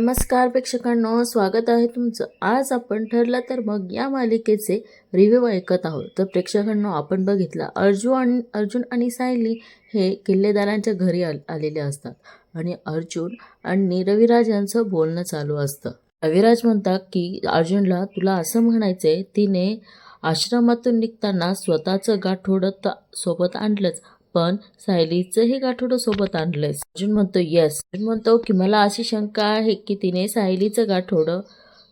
नमस्कार प्रेक्षकांनो, स्वागत आहे तुमचं. आज आपण ठरलं तर मग या मालिकेचे रिव्ह्यू ऐकत आहोत. तर प्रेक्षकांनो, आपण बघितलं अर्जुन आणि सायली हे किल्लेदारांच्या घरी आलेले असतात आणि अर्जुन आणि रविराज यांचं बोलणं चालू असतं. रविराज म्हणतात की अर्जुनला तुला असं म्हणायचंय, तिने आश्रमातून निघताना स्वतःचं गाठोडं सोबत आणलंच, पण सायलीचंही गाठोडं सोबत आणलंयस. अर्जुन म्हणतो येस. अर्जुन म्हणतो की मला अशी शंका आहे की तिने सायलीचं गाठोडं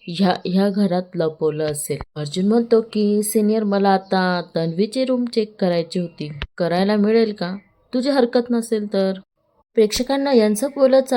ह्या घरात लपवलं असेल. अर्जुन म्हणतो की सिनियर, मला आता तन्वीची रूम चेक करायची होती, करायला मिळेल का? तुझी हरकत नसेल तर. प्रेक्षकांना यांचं बोलत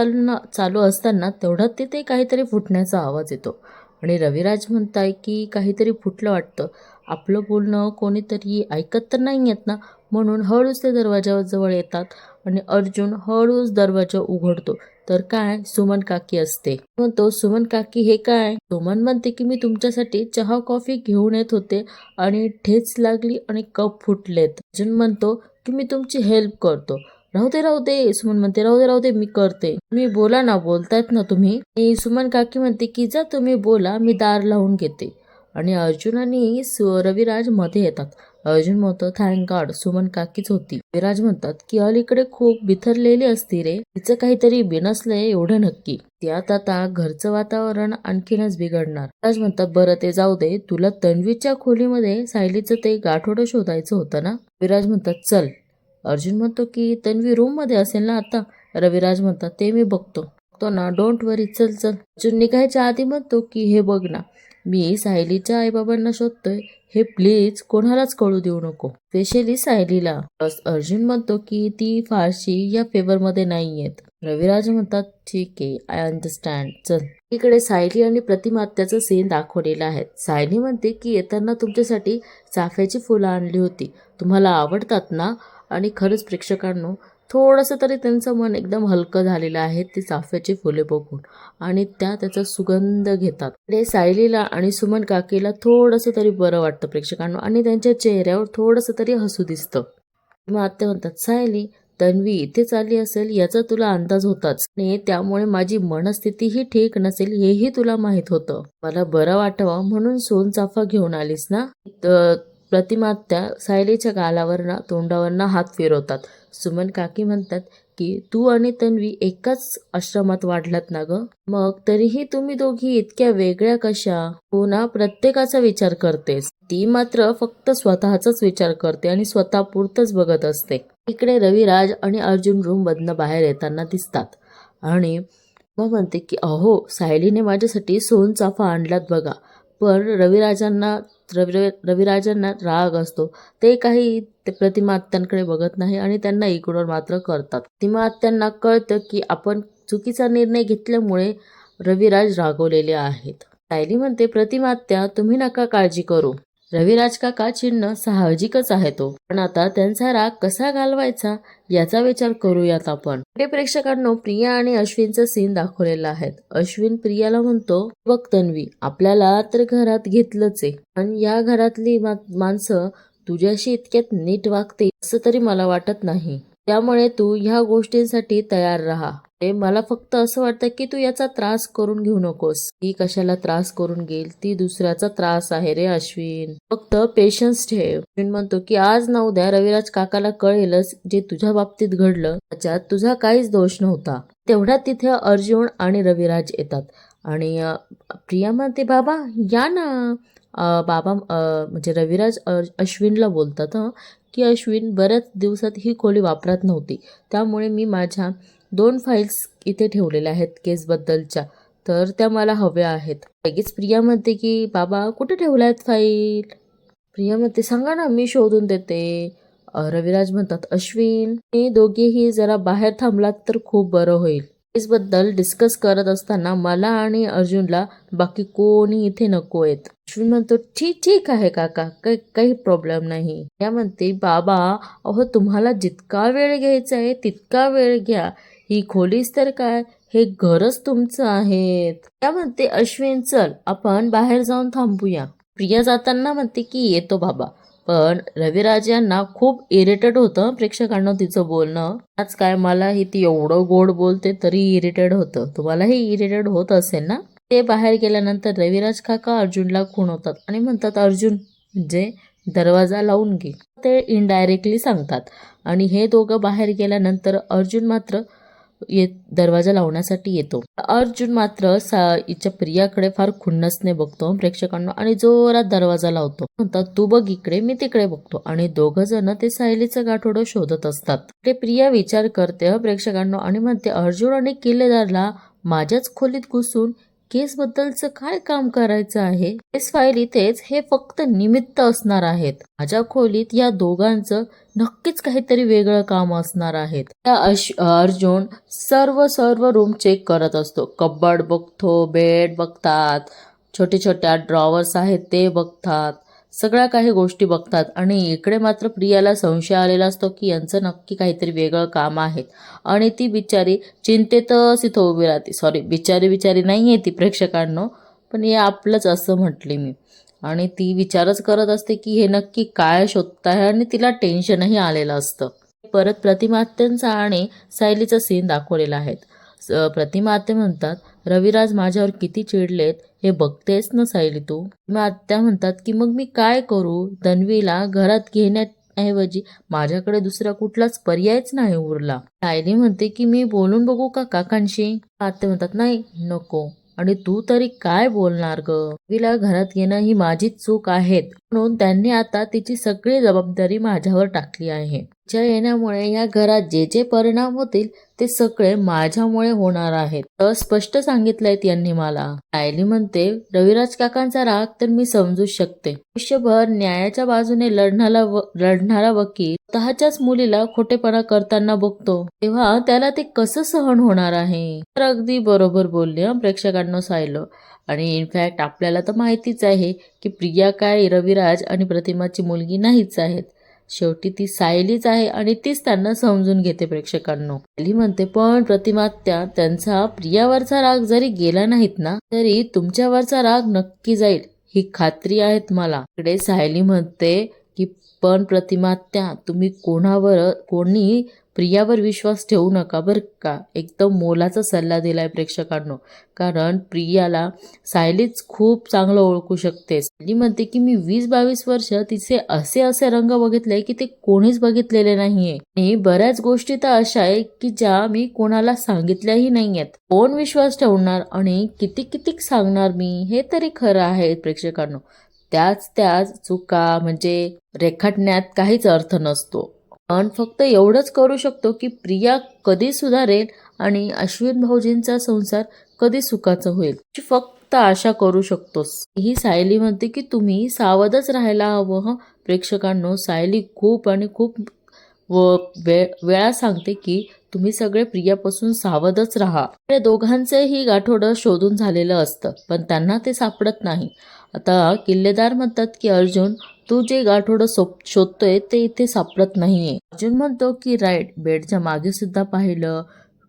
चालू असताना तेवढ्यात तिथे काहीतरी फुटण्याचा आवाज येतो आणि रविराज म्हणताय की काहीतरी फुटलं वाटतं. आपलं बोलणं कोणीतरी ऐकत तर नाही येत ना, म्हणून हळूच ते दरवाजाजवळ येतात आणि अर्जुन हळूच दरवाजा उघडतो. तर काय, सुमन काकी असते. म्हणतो सुमन काकी हे काय? सुमन म्हणते की मी तुमच्यासाठी चहा कॉफी घेऊन येत होते आणि ठेच लागली आणि कप फुटलेत. अर्जुन म्हणतो की मी तुमची हेल्प करतो. राहू दे सुमन म्हणते, राहू दे मी करते. तुम्ही बोला ना, बोलतायत ना तुम्ही. सुमन काकी म्हणते की जा तुम्ही बोला, मी दार लावून घेते. आणि अर्जुन आणि रविराज मध्ये येतात. अर्जुन म्हणतो थँक गॉड सुमन काकीच होती. रविराज म्हणतात की अलीकडे खूप बिथरलेली असती रे, तिचं काहीतरी बिनसलंय एवढं नक्की. त्यात आता घरचं वातावरण आणखीनच बिघडणार. राज म्हणतात बरं ते जाऊ दे, तुला तन्वीच्या खोलीमध्ये सायलीचं ते गाठोडं शोधायचं होतं ना. रविराज म्हणतात चल. अर्जुन म्हणतो की तन्वी रूम मध्ये असेल ना आता. रविराज म्हणतात ते मी बघतो ना, डोंट वरी, चल चल. अर्जुन निघायच्या आधी म्हणतो की हे बघ ना, मी सायलीच्या आईबाबांना शोधतोय, हे प्लीज कोणालाच कळू देऊ नको, स्पेशली सायलीला. अर्जुन म्हणतो की ती फारशी या फेवर मध्ये नाहीयेत. रविराज म्हणतात ठीक आहे, आय अंडरस्टँड, चल. इकडे सायली आणि प्रतिमा त्याचं सीन दाखवलेलं आहे. सायली म्हणते की येताना तुमच्यासाठी चाफ्याची फुलं आणली होती, तुम्हाला आवडतात ना. आणि खरंच प्रेक्षकांनो, थोडंसं तरी त्यांचं मन एकदम हलकं झालेलं आहे ते चाफ्याची फुले बघून आणि त्याचा सुगंध घेतात. सायलीला आणि सुमन काकीला थोडंसं तरी बरं वाटतं प्रेक्षकांनो, आणि त्यांच्या चेहऱ्यावर थोडंसं तरी हसू दिसतं. मग आत्या म्हणतात सायली, तन्वी इथे चालली असेल याचा तुला अंदाज होताच आणि त्यामुळे माझी मनस्थितीही ठीक नसेल हेही तुला माहित होतं. मला बरं वाटावं म्हणून सोनचाफा घेऊन आलीस ना. प्रतिमा त्या सायलीच्या गालावरनं तोंडावरनं हात फिरवतात. सुमन काकी म्हणतात की तू आणि तन्वी एकाच आश्रमात वाढलात ना ग, मग तरीही तुम्ही दोघी इतक्या वेगळ्या कशा? हो ना, प्रत्येकाचा विचार करतेस, ती मात्र फक्त स्वतःचाच विचार करते आणि स्वतःपुरतच बघत असते. इकडे रविराज आणि अर्जुन रूम मधनं बाहेर येताना दिसतात आणि मग म्हणते की अहो, सायलीने माझ्यासाठी सोनचाफा आणलात बघा. पण रविराजांना राग असतो, ते काही प्रतिमा आत्यांकडे बघत नाही आणि त्यांना इग्नोर मात्र करतात. प्रतिमा आत्यांना कळतं की आपण चुकीचा निर्णय घेतल्यामुळे रविराज रागवलेले आहेत. सायली म्हणते प्रतिमा आत्या तुम्ही नका काळजी करू, रविराज काका चिन्ह साहजिकच आहे तो, पण आता त्यांचा राग कसा घालवायचा याचा विचार करूयात आपण. प्रेक्षकांनो, प्रिया आणि अश्विनचं सीन दाखवलेलं आहे. अश्विन प्रियाला म्हणतो बघ तन्वी, आपल्याला तर घरात घेतलंच आहे, पण या घरातली माणसं तुझ्याशी इतक्यात नीट वागते असं तरी मला वाटत नाही, त्यामुळे तू ह्या गोष्टींसाठी तयार राहा. मला फक्त असं वाटतं की तू याचा त्रास करून घेऊ नकोस. ती कशाला त्रास करून घेईल, ती दुसऱ्याचा त्रास आहे रे अश्विन, फक्त पेशन्स ठेव. अश्विन म्हणतो की आज ना उद्या रविराज काकाला कळेलच जे तुझ्या बाबतीत घडलं त्याच्यात तुझा काहीच दोष नव्हता. तेवढ्यात तिथे अर्जुन आणि रविराज येतात आणि प्रिया म्हणते बाबा या ना. बाबा म्हणजे रविराज अश्विनला बोलतात की अश्विन, बऱ्याच दिवसात ही खोली वापरात नव्हती, त्यामुळे मी माझ्या 2 फाईल्स इथे ठेवलेल्या आहेत केसबद्दलच्या, तर त्या मला हव्या आहेत. लगेच प्रिया म्हणते की बाबा कुठे ठेवल्या आहेत फाईल? प्रिया म्हणते सांगा ना, मी शोधून देते. रविराज म्हणतात अश्विन, हे दोघेही जरा बाहेर थांबलात तर खूप बरं होईल. केसबद्दल डिस्कस करत असताना मला आणि अर्जुनला बाकी कोणी इथे नको आहेत. अश्विन म्हणतो ठीक आहे काका, काही प्रॉब्लेम नाही. या म्हणते बाबा अहो, तुम्हाला जितका वेळ घ्यायचा आहे तितका वेळ घ्या, ही खोलीच तर काय, हे घरच तुमचं आहे. त्या म्हणते अश्विन चल आपण बाहेर जाऊन थांबूया. प्रिया जाताना म्हणते की येतो बाबा. पण रविराज यांना खूप इरिटेट होतं प्रेक्षकांना तिचं बोलणं. आज काय मलाही ती एवढं गोड बोलते तरी इरिटेट होतं. तुम्हालाही इरिटेट होत असेल ना? ते बाहेर गेल्यानंतर रविराज काका अर्जुनला खुणवतात आणि म्हणतात, अर्जुन म्हणजे दरवाजा लावून घे. ते इनडायरेक्टली सांगतात आणि हे दोघं बाहेर गेल्यानंतर अर्जुन मात्र दरवाजा लावण्यासाठी येतो. अर्जुन मात्र हिच्या प्रियाकडे फार खुन्नसने बघतो प्रेक्षकांना आणि जोरात दरवाजा लावतो. म्हणतात, तू बघ इकडे, मी तिकडे बघतो आणि दोघं जण ते सायलीचं गाठोडं शोधत असतात. ते प्रिया विचार करते प्रेक्षकांना आणि म्हणते, अर्जुन आणि किल्लेदारला माझ्याच खोलीत घुसून केस बद्दलचं काय काम करायचं आहे? केस फाईल इथेच, हे फक्त निमित्त असणार आहेत. माझ्या खोलीत या दोघांचं नक्कीच काहीतरी वेगळं काम असणार आहेत. अर्जुन सर्व रूम चेक करत असतो. कबड बघतो, बेड बघतात, छोटे छोट्या ड्रॉवर्स आहेत ते बघतात, सगळ्या काही गोष्टी बघतात आणि इकडे मात्र प्रियाला संशय आलेला असतो की यांचं नक्की काहीतरी वेगळं काम आहे आणि ती बिचारी चिंतेतच इथं उभी राहते. सॉरी, बिचारी नाही आहे ती प्रेक्षकांनो, पण हे आपलंच असं म्हटले मी. आणि ती विचारच करत असते की हे नक्की काय शोधताय आणि तिला टेन्शनही आलेलं असतं. परत प्रतिमा आत्यांचा आणि सायलीचा सीन दाखवलेला आहे. प्रतिमा आत्या म्हणतात, रविराज माझ्यावर किती चिडलेत हे बघतेस ना सायली तू. मग आत्या म्हणतात की मग मी काय करू? तन्वीला घरात घेण्याऐवजी माझ्याकडे दुसरा कुठलाच पर्यायच नाही उरला. सायली म्हणते की मी बोलून बघू का काकांशी? आत्या म्हणतात, नाही नको. आणि तू तरी काय बोलणार ग? तन्वीला घरात घेणं ही माझीच चूक आहे, म्हणून त्यांनी आता तिची सगळी जबाबदारी माझ्यावर टाकली आहे. तिच्या येण्यामुळे या घरात जे जे परिणाम होतील ते सगळे माझ्यामुळे होणार आहेत, तर स्पष्ट सांगितलंय त्यांनी मला. सायली म्हणते, रविराज काकांचा राग तर मी समजू शकते. आयुष्यभर न्यायाच्या बाजूने लढणारा वकील स्वतःच्याच मुलीला खोटेपणा करताना बघतो तेव्हा त्याला ते कसं सहन होणार आहे? तर अगदी बरोबर बोलले प्रेक्षकांना सायली. आणि इनफॅक्ट आपल्याला तर माहितीच आहे की प्रिया काय रविराज आणि प्रतिमाची मुलगी नाहीच आहेत. शेवटी ती सायलीच आहे आणि तीच त्यांना समजून घेते प्रेक्षकांनो. सायली म्हणते, पण प्रतिमा त्यांचा प्रियावरचा राग जरी गेला नाहीत ना तरी तुमच्यावरचा राग नक्की जाईल ही खात्री आहे मला. इकडे सायली म्हणते की पण प्रतिमा तुम्ही कोणी प्रियावर विश्वास ठेवू नका बरं का. एकदम मोलाचा सल्ला दिलाय प्रेक्षकांनो, कारण प्रियाला सायलीच खूप चांगलं ओळखू शकते. सायली म्हणते की मी 20-22 वर्ष तिचे असे रंग बघितले की ते कोणीच बघितलेले नाहीये आणि बऱ्याच गोष्टी तर अशा आहे की ज्या मी कोणाला सांगितल्याही नाहीयेत. कोण विश्वास ठेवणार आणि किती सांगणार मी? हे तरी खरं आहे प्रेक्षकांनो. त्याच चुका म्हणजे रेखाटण्यात काहीच अर्थ नसतो. पण फक्त एवढंच करू शकतो की प्रिया कधी सुधारेल आणि अश्विन भाऊजींचा संसार कधी सुखाचा होईल, फक्त आशा करू शकतोस. ही सायली म्हणते की तुम्ही सावधच राहायला हवं प्रेक्षकांनो. सायली खूप वेळा सांगते की तुम्ही सगळे प्रियापासून सावधच राहा. दोघांचेही गाठोडं शोधून झालेलं असतं पण त्यांना ते सापडत नाही. आता किल्लेदार म्हणतात की अर्जुन, तू जे गाठोडं शोधतोय ते इथे सापडत नाहीये. अर्जुन म्हणतो की राईट, बेडच्या मागे सुद्धा पाहिलं,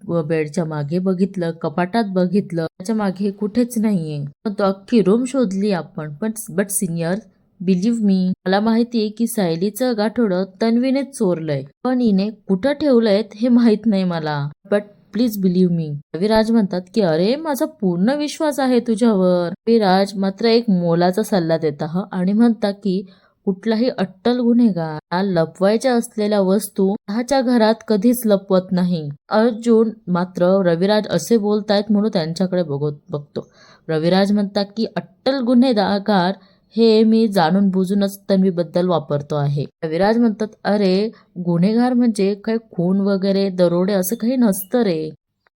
बेडच्या मागे बघितलं, कपाटात बघितलं, त्याच्या मागे कुठेच नाहीये. तो अख्खी रूम शोधली आपण, बट सिनियर बिलीव्ह मी, मला माहितीये की सायलीचं गाठोडं तन्वीनेच चोरलंय, पण हिने कुठं ठेवलंय हे माहित नाही मला. बट प्लीज बिलीव्ह मी. रविराज म्हणतात की अरे माझा पूर्ण विश्वास आहे तुझ्यावर. रविराज मात्र एक मोलाचा सल्ला देता आणि म्हणतात की कुठलाही अट्टल गुन्हेगार लपवायच्या असलेल्या वस्तू त्याच्या घरात कधीच लपवत नाही. अर्जुन मात्र रविराज असे बोलतायत म्हणून त्यांच्याकडे बघतो. रविराज म्हणतात की अट्टल गुन्हेगार हे मी जाणून बुजूनच तन्वीबद्दल वापरतो आहे. रविराज म्हणतात, अरे गुन्हेगार म्हणजे काही खून वगैरे दरोडे असं काही नसतं रे.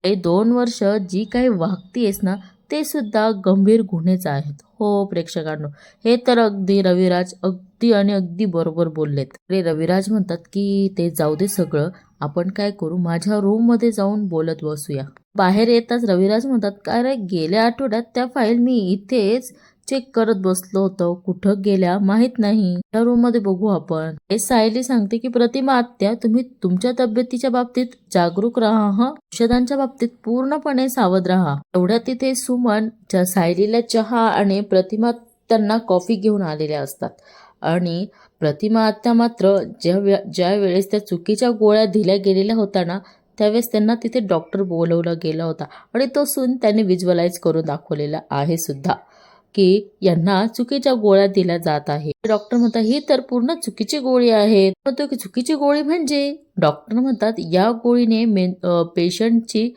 हे 2 वर्ष जी काही वागतीयस ना ते सुद्धा गंभीर गुन्हेच आहेत. हो प्रेक्षकांनो, हे तर अगदी रविराज अगदी बरोबर बोललेत. रे रविराज म्हणतात की ते जाऊ दे सगळं, आपण काय करू, माझ्या रूम मध्ये जाऊन बोलत बसूया. बाहेर येताच रविराज म्हणतात, काय रे गेल्या आठवड्यात त्या फाईल मी इथेच चेक करत बसलो होतो, कुठं गेल्या माहित नाही, त्या रूम मध्ये बघू आपण. हे सायली सांगते की प्रतिमा आत्या, तुम्ही तुमच्या तब्येतीच्या बाबतीत जागरूक राहा, औषधांच्या बाबतीत पूर्णपणे सावध राहा. एवढ्या तिथे सुमन सायलीला चहा आणि प्रतिमा त्यांना कॉफी घेऊन आलेल्या असतात आणि प्रतिमा आत्या मात्र ज्या वेळेस त्या चुकीच्या गोळ्या दिल्या गेलेल्या होत्या ना, त्यावेळेस त्यांना तिथे डॉक्टर बोलवला गेला होता आणि तो सून त्यांनी व्हिज्युअलाइज करून दाखवलेला आहे सुद्धा की यांना चुकीच्या गोळ्या दिल्या जात आहे. डॉक्टर म्हणतात ही तर पूर्ण चुकीची गोळी आहे. म्हणतो की चुकीची गोळी म्हणजे? डॉक्टर म्हणतात या गोळीने पेशंटची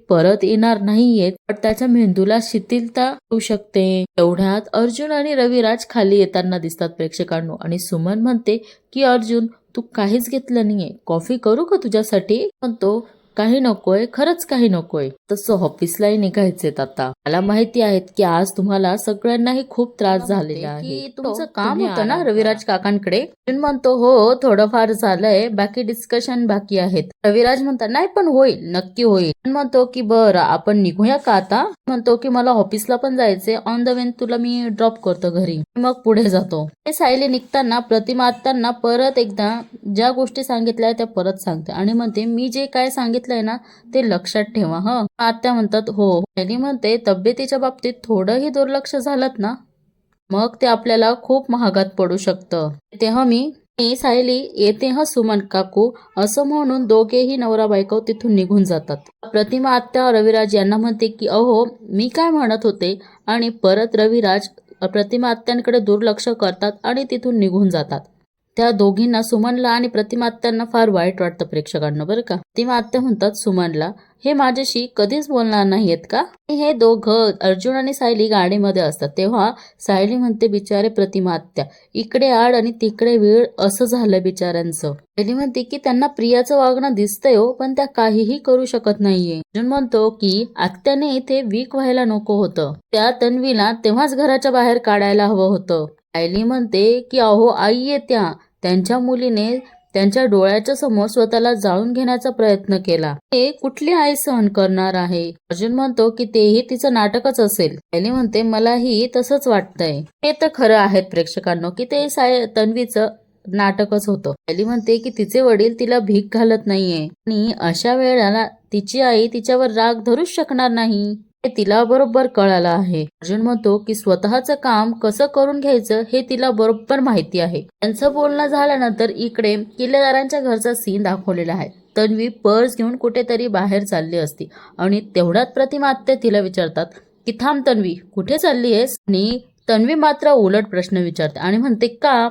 परत येणार नाहीयेत, पण त्याच्या मेंदूला शिथिलता होऊ शकते. एवढ्यात अर्जुन आणि रविराज खाली येताना दिसतात प्रेक्षकांनो आणि सुमन म्हणते की अर्जुन तू काहीच घेतलं नाहीये, कॉफी करू का तुझ्यासाठी? म्हणतो काही नकोय, खरंच काही नकोय. तसं ऑफिसलाही निघायचेत आता. मला माहिती आहे की आज तुम्हाला सगळ्यांनाही खूप त्रास झालेला आहे. तुमचं काम होतं ना रविराज काकांकडे? अर्जुन म्हणतो हो थोडंफार झालंय, बाकी डिस्कशन बाकी आहेत. रविराज म्हणतात नाही पण होईल, नक्की होईल. म्हणतो की बरं आपण निघूया का आता? म्हणतो की मला ऑफिसला पण जायचंय, ऑन द वे तुला मी ड्रॉप करतो घरी, मग पुढे जातो. सायली निघताना प्रतिमा आत्यांना परत एकदा ज्या गोष्टी सांगितल्या त्या परत सांगते आणि म्हणते मी जे काय सांगितलंय ना ते लक्षात ठेवा. आत्या म्हणतात हो. सायली म्हणते तब्येतीच्या बाबतीत थोडंही दुर्लक्ष झालं ना मग ते आपल्याला खूप महागात पडू शकतं. तेव्हा मी सायली येते सुमन काकू असं म्हणून दोघेही नवरा बायको तिथून निघून जातात. प्रतिमा आत्या रविराज यांना म्हणते की अहो मी काय म्हणत होते आणि परत रविराज प्रतिमा आत्यांकडे दुर्लक्ष करतात आणि तिथून निघून जातात. त्या दोघींना सुमनला आणि प्रतिमा आत्यांना फार वाईट वाटतं प्रेक्षकांना बरं का. प्रतिमा आत्या म्हणतात सुमनला हे माझ्याशी कधीच बोलणार नाहीयेत का? हे दोघं अर्जुन आणि सायली गाडीमध्ये असतात तेव्हा सायली म्हणते बिचारे प्रतिमा आत्या इकडे आड आणि तिकडे वेळ असं झालं बिचाऱ्यांचं. सायली म्हणते की त्यांना प्रियाचं वागणं दिसतंय हो, पण त्या काहीही करू शकत नाहीये. अर्जुन म्हणतो की आत्याने इथे वीक व्हायला नको होतं, त्या तन्वीला तेव्हाच घराच्या बाहेर काढायला हवं होतं. सायली म्हणते की अहो आई येत्या त्यांच्या मुलीने त्यांच्या डोळ्याच्या समोर स्वतःला जाळून घेण्याचा प्रयत्न केला, हे कुठली आई सहन करणार आहे? अर्जुन म्हणतो की तेही तिचं नाटकच असेल. सायली म्हणते मलाही तसंच वाटतंय. हे तर खरं आहेत प्रेक्षकांनो की ते तन्वीचं नाटकच होतं. सायली म्हणते की तिचे वडील तिला भीक घालत नाहीये आणि अशा वेळेला तिची आई तिच्यावर राग धरूच शकणार नाही हे तिला बरोबर कळालं आहे. अर्जुन म्हणतो की स्वतःचं काम कसं करून घ्यायचं हे तिला बरोबर माहिती आहे. त्यांचं बोलणं झाल्यानंतर इकडे किल्लेदारांच्या घरचा सीन दाखवलेला आहे. तन्वी पर्स घेऊन कुठेतरी बाहेर चालली असती आणि तेवढ्यात प्रतिमा आत्या तिला विचारतात की थांब तन्वी कुठे चालली आहेस? आणि तन्वी मात्र उलट प्रश्न विचारते आणि म्हणते का?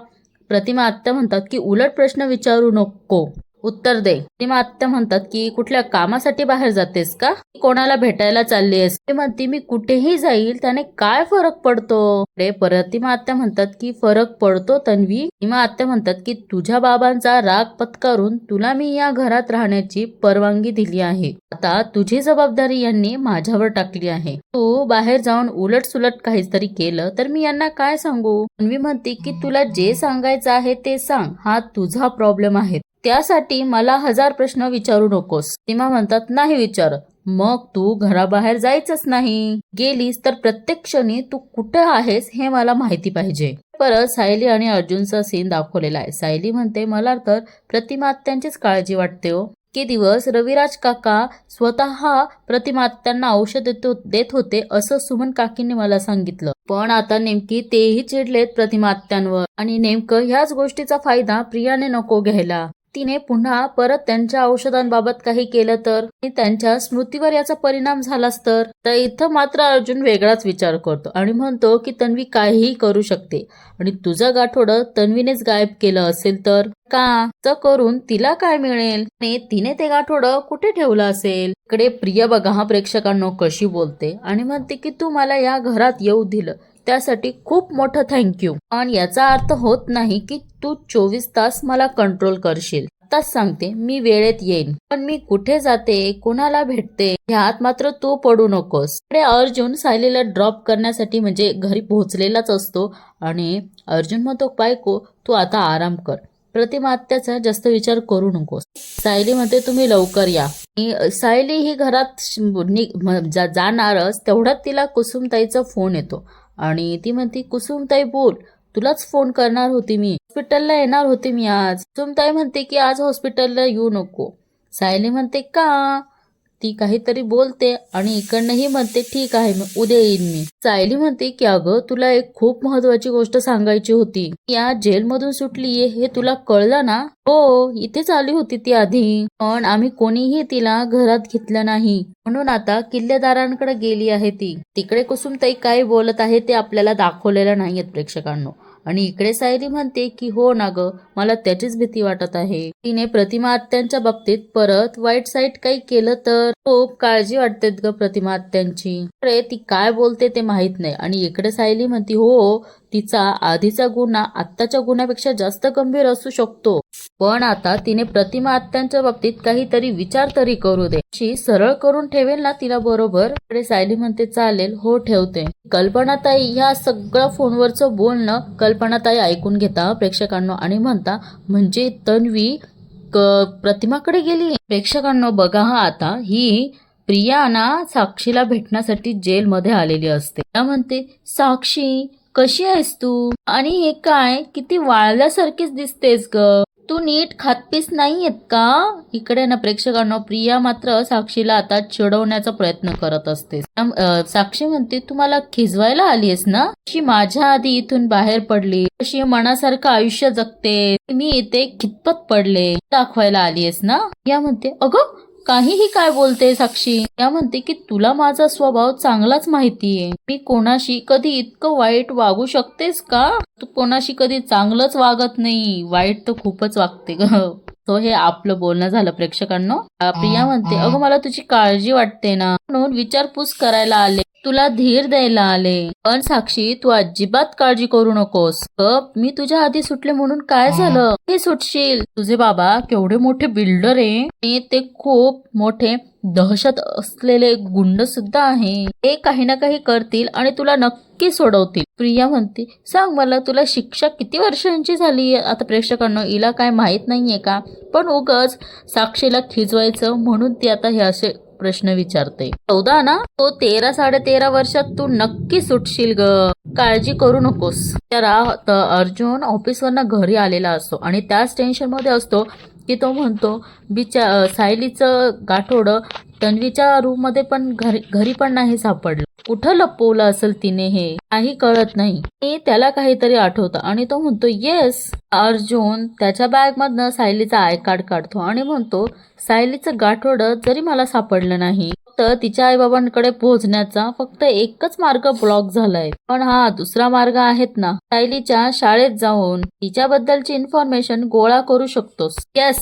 प्रतिमा आत्या म्हणतात की उलट प्रश्न विचारू नको, उत्तर दे. प्रतिमा आत्या म्हणतात की कुठल्या कामासाठी बाहेर जातेस का? कोणाला भेटायला चालली आहेस? ते म्हणते मी कुठेही जाईल त्याने काय फरक पडतो? प्रतिमा आत्या म्हणतात की फरक पडतो तन्वी. प्रतिमा आत्या म्हणतात की तुझ्या बाबांचा राग पत्करून तुला मी या घरात राहण्याची परवानगी दिली आहे, आता तुझी जबाबदारी यांनी माझ्यावर टाकली आहे. तू बाहेर जाऊन उलट सुलट काहीतरी केलं तर मी यांना काय सांगू? तन्वी म्हणते की तुला जे सांगायचं आहे ते सांग, हा तुझा प्रॉब्लेम आहे, त्यासाठी मला 1000 प्रश्न विचारू नकोस. प्रतिमा म्हणतात नाही विचार, मग तू घराबाहेर जायचंच नाही, गेलीस तर प्रत्येक क्षणी तू कुठे आहेस हे मला माहिती पाहिजे. परत सायली आणि अर्जुनचा सीन दाखवलेला आहे. सायली म्हणते मला तर प्रतिमा आत्यांचीच काळजी वाटते हो. इतके दिवस रविराज काका स्वतः प्रतिमा आत्यांना औषध देत होते असं सुमन काकींनी मला सांगितलं, पण आता नेमकी तेही चिडलेत प्रतिमा आत्यांवर आणि नेमकं ह्याच गोष्टीचा फायदा प्रियाने नको घ्यायला. तिने पुन्हा परत त्यांच्या औषधांबाबत काही केलं तर त्यांच्या स्मृतीवर याचा परिणाम झालाच तर इथं मात्र अर्जुन वेगळाच विचार करतो आणि म्हणतो की तन्वी काहीही करू शकते आणि तुझं गाठोडं तन्वीनेच गायब केलं असेल तर का करून तिला काय मिळेल आणि तिने ते गाठोडं कुठे ठेवलं असेल? इकडे प्रिया बघा हा प्रेक्षकांनो कशी बोलते आणि म्हणते की तू मला या घरात येऊ दिलं त्यासाठी खूप मोठं थँक्यू, पण याचा अर्थ होत नाही की तू 24 तास मला कंट्रोल करशील. आताच सांगते मी वेळेत येईन, पण मी कुठे जाते कोणाला भेटते ह्यात मात्र तू पडू नकोस. अर्जुन सायलीला ड्रॉप करण्यासाठी म्हणजे घरी पोहोचलेलाच असतो आणि अर्जुन म्हणतो बायको तू आता आराम कर, प्रतिमा आत्याचा जास्त विचार करू नकोस. सायली म्हणते तुम्ही लवकर या. सायली ही घरात जाणारच तेवढ्यात तिला कुसुमताईचा फोन येतो आणि ती म्हणते कुसुमताई बोल, तुलाच फोन करणार होती मी, हॉस्पिटलला येणार होते मी आज. कुसुमताई म्हणते की आज हॉस्पिटलला येऊ नको. सायली म्हणते का? ती काहीतरी बोलते आणि इकडनंही म्हणते ठीक आहे मग उद्या येईन मी. सायली म्हणते की अगं तुला एक खूप महत्वाची गोष्ट सांगायची होती. या जेलमधून सुटलीये हे तुला कळलं ना? हो, इथेच आली होती ती आधी, पण आम्ही कोणीही तिला घरात घेतलं नाही, म्हणून आता किल्लेदारांकडे गेली आहे ती. तिकडे कुसुमताई काय बोलत आहे ते आपल्याला दाखवलेलं नाहीयेत प्रेक्षकांनो. आणि इकडे सायली म्हणते की हो ना ग, मला त्याचीच भीती वाटत आहे. तिने प्रतिमा आत्यांच्या बाबतीत परत वाईट साईट काही केलं तर खूप काळजी वाटते ग प्रतिमा आत्यांची. इकडे ती काय बोलते ते माहित नाही. आणि इकडे सायली म्हणते हो, तिचा आधीचा गुन्हा आत्ताच्या गुन्ह्यापेक्षा जास्त गंभीर असू शकतो, पण आता तिने प्रतिमा आत्यांच्या बाबतीत काहीतरी विचार तरी करू दे. अशी सरळ करून ठेवेल ना तिला बरोबर. इकडे सायली म्हणते चालेल, हो ठेवते. कल्पनाताई ह्या सगळं फोनवरचं बोलणं कल्पनाताई ऐकून घेता प्रेक्षकांनो आणि म्हणता म्हणजे तन्वी प्रतिमाकडे गेली. प्रेक्षकांनो बघा हा, आता ही प्रिया ना साक्षीला भेटण्यासाठी जेलमध्ये आलेली असते. त्या म्हणते साक्षी कशी आहेस तू? आणि हे काय किती वाळल्यासारखीच दिसतेस ग, तू नीट खातपीस नाहीयेत का? इकडे ना प्रेक्षकांनो प्रिया मात्र साक्षीला आता चिडवण्याचा प्रयत्न करत असते. साक्षी म्हणते तू मला खिजवायला आलीयस ना? अशी माझ्या आधी इथून बाहेर पडली, अशी मनासारखं आयुष्य जगते, मी इथे खितपत पडले दाखवायला आलीयस ना? या म्हणते अगं काहीही काय बोलते साक्षी. या म्हणते की तुला माझा स्वभाव चांगलाच माहितीये, मी कोणाशी कधी इतकं वाईट वागू शकतेस का? तू कोणाशी कधी चांगलंच वागत नाही, वाईट तर खूपच वागते ग. तो हे आपलं बोलणं झालं प्रेक्षकांनो. प्रिया म्हणते अगं मला तुझी काळजी वाटते ना, म्हणून विचारपूस करायला आले, तुला धीर द्यायला आले. पण साक्षी तू अजिबात काळजी करू नकोस. मी तुझ्या आधी सुटले म्हणून काय झालं, हे सुटशील. तुझे बाबा केवढे मोठे बिल्डर आहे आणि ते खूप मोठे दहशत असलेले गुंड सुद्धा आहे, ते काही ना काही करतील आणि तुला नक्की सोडवतील. प्रिया म्हणते सांग मला तुला शिक्षा किती वर्षांची झाली? आता प्रेक्षकांना हिला काय माहित नाहीये का, पण उगाच साक्षीला खिजवायचं म्हणून ती आता हे असे प्रश्न विचारते. 14 ना, तो 13-13.5 वर्षात तू नक्की सुटशील ग, काळजी करू नकोस. त्या अर्जुन ऑफिसवरनं घरी आलेला असतो आणि त्याच टेन्शन मध्ये असतो की तो म्हणतो सायलीचं गाठोडं तन्वीच्या रूम मध्ये पण घरी पण नाही सापडलं, कुठं लपवलं असेल तिने हे काही कळत नाही. त्याला काहीतरी आठवतं आणि तो म्हणतो येस. अर्जुन त्याच्या बॅग मधनं सायलीचा आय कार्ड काढतो आणि म्हणतो सायलीचं गाठोडं जरी मला सापडलं नाही, तर तिच्या आईबाबांकडे पोहोचण्याचा फक्त एकच मार्ग ब्लॉक झालाय, पण हा दुसरा मार्ग आहेत ना, सायलीच्या शाळेत जाऊन तिच्याबद्दलची इन्फॉर्मेशन गोळा करू शकतोस. येस.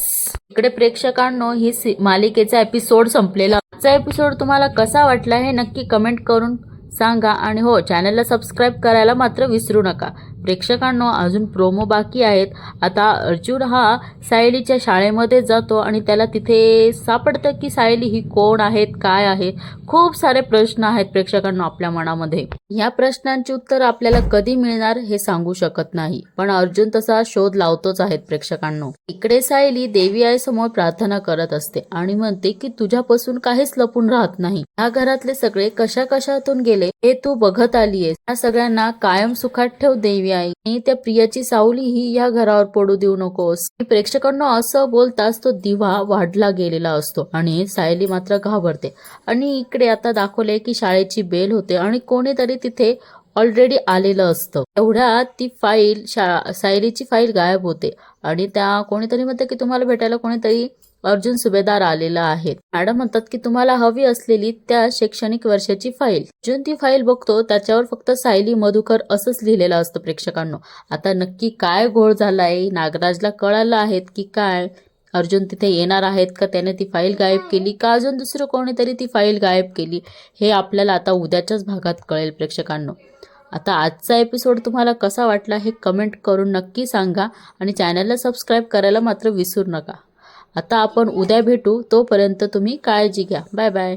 इकडे प्रेक्षकांनो ही मालिकेचा एपिसोड संपलेला. आजचा एपिसोड तुम्हाला कसा वाटला हे नक्की कमेंट करून सांगा आणि हो, चॅनलला सबस्क्राईब करायला मात्र विसरू नका. प्रेक्षकांनो अजून प्रोमो बाकी आहेत. आता अर्जुन हा सायलीच्या शाळेमध्ये जातो आणि त्याला तिथे सापडतं की सायली ही कोण आहेत, काय आहे. खूप सारे प्रश्न आहेत प्रेक्षकांनो आपल्या मनामध्ये. या प्रश्नांची उत्तर आपल्याला कधी मिळणार हे सांगू शकत नाही, पण अर्जुन तसा शोध लावतोच आहेत प्रेक्षकांनो. इकडे सायली देवी आई समोर प्रार्थना करत असते आणि म्हणते की तुझ्यापासून काहीच लपून राहत नाही. या घरातले सगळे कशा कशातून गेले हे तू बघत आलीयस, या सगळ्यांना कायम सुखात ठेव देवी आई, आणि त्या प्रियाची सावली ही या घरावर पडू देऊ नकोस. प्रेक्षकांनो असं बोलताच तो दिवा वाढला गेलेला असतो आणि सायली मात्र घाबरते. आणि इकडे आता दाखवले की शाळेची बेल होते आणि कोणीतरी तिथे ऑलरेडी आलेलं असतं. एवढ्यात ती फाईल सायलीची फाईल गायब होते आणि त्या कोणीतरी म्हणते की तुम्हाला भेटायला कोणीतरी अर्जुन सुभेदार आलेला आहे. मॅडम म्हणतात की तुम्हाला हवी असलेली त्या शैक्षणिक वर्षाची फाईल. अर्जुन ती फाईल बघतो, त्याच्यावर फक्त सायली मधुकर असंच लिहिलेलं असतं प्रेक्षकांनो. आता नक्की काय घोळ झालाय, नागराजला कळालं आहेत की काय, अर्जुन तिथे येणार आहेत का, त्याने ती फाईल गायब केली का, अजून दुसरं कोणीतरी ती फाईल गायब केली, हे आपल्याला आता उद्याच्याच भागात कळेल प्रेक्षकांनो. आता आजचा एपिसोड तुम्हाला कसा वाटला हे कमेंट करून नक्की सांगा आणि चॅनलला सबस्क्राईब करायला मात्र विसरू नका. आता आपण उद्या भेटू, तोपर्यंत तुम्ही काळजी घ्या. Bye bye.